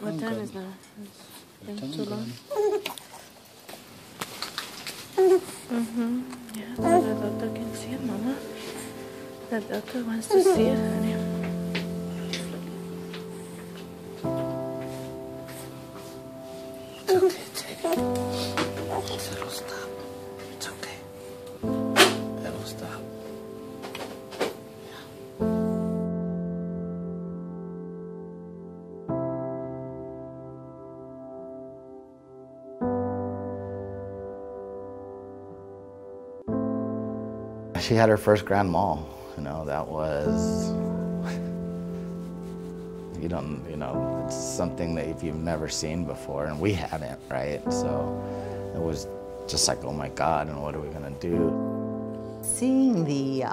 What time is now? It's been too long. Yeah, so the doctor can see it, Mama. The doctor wants to see it, honey. It's okay, Sadie. It'll stop. It's okay. It'll stop. She had her first grand mal. You know, that was, it's something that if you've never seen before, and we hadn't, right? So it was just like, oh my God, and what are we gonna do? Seeing the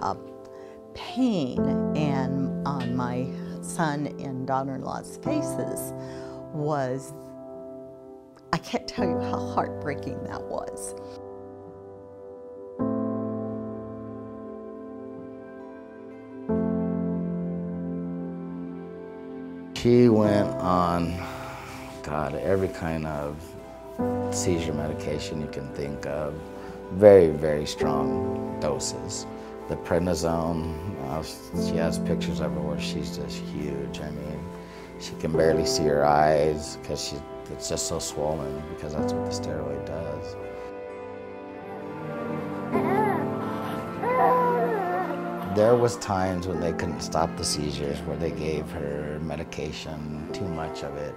pain on my son and daughter-in-law's faces was, I can't tell you how heartbreaking that was. She went on, God, every kind of seizure medication you can think of. Very, very strong doses. The prednisone, she has pictures of her where she's just huge. I mean, she can barely see her eyes because it's just so swollen because that's what the steroid does. There was times when they couldn't stop the seizures, where they gave her medication, too much of it,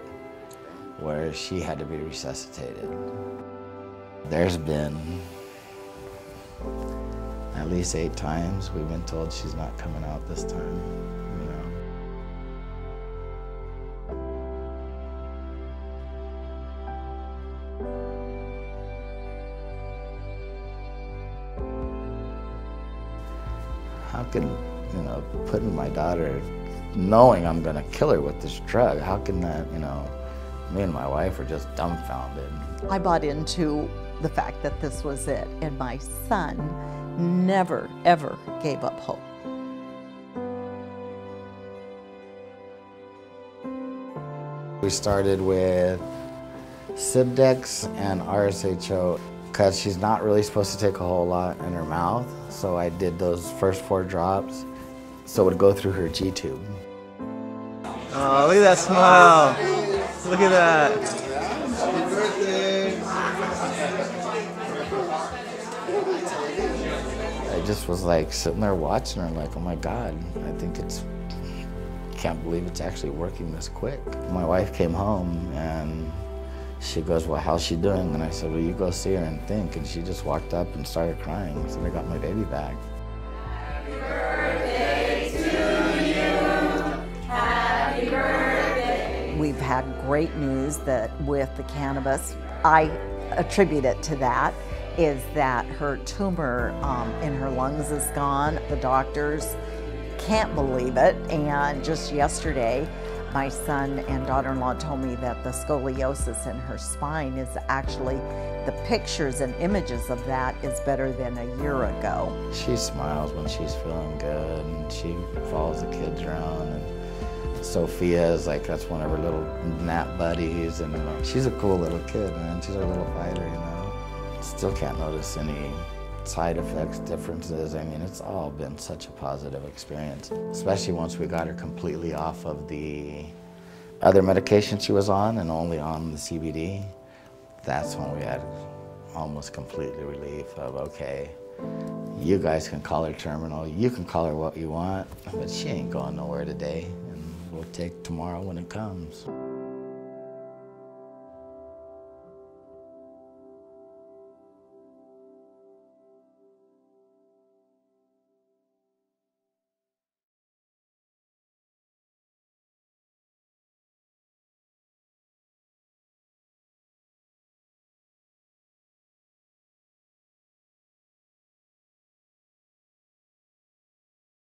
where she had to be resuscitated. There's been at least 8 times we've been told she's not coming out this time, you know. How can, putting my daughter, knowing I'm gonna kill her with this drug, how can that, me and my wife are just dumbfounded. I bought into the fact that this was it, and my son never, ever gave up hope. We started with Sibdex and RSHO because she's not really supposed to take a whole lot in her mouth, so I did those first 4 drops so it would go through her G-tube. Oh, look at that smile. Look at that. Happy birthday. I just was like sitting there watching her like, oh my God, can't believe it's actually working this quick. My wife came home and she goes, well, how's she doing? And I said, well, you go see her and think. And she just walked up and started crying. So I got my baby back. Happy birthday to you. Happy birthday. We've had great news that with the cannabis, I attribute it to that, is that her tumor in her lungs is gone. The doctors can't believe it, and just yesterday, my son and daughter-in-law told me that the scoliosis in her spine is actually, the pictures and images of that is better than a year ago. She smiles when she's feeling good, and she follows the kids around, and Sophia is like, that's one of her little nap buddies, and she's a cool little kid, man. She's a little fighter, Still can't notice any side effects, differences. I mean, it's all been such a positive experience, especially once we got her completely off of the other medication she was on and only on the CBD. That's when we had almost completely relief of, okay, you guys can call her terminal, you can call her what you want, but she ain't going nowhere today, and we'll take tomorrow when it comes.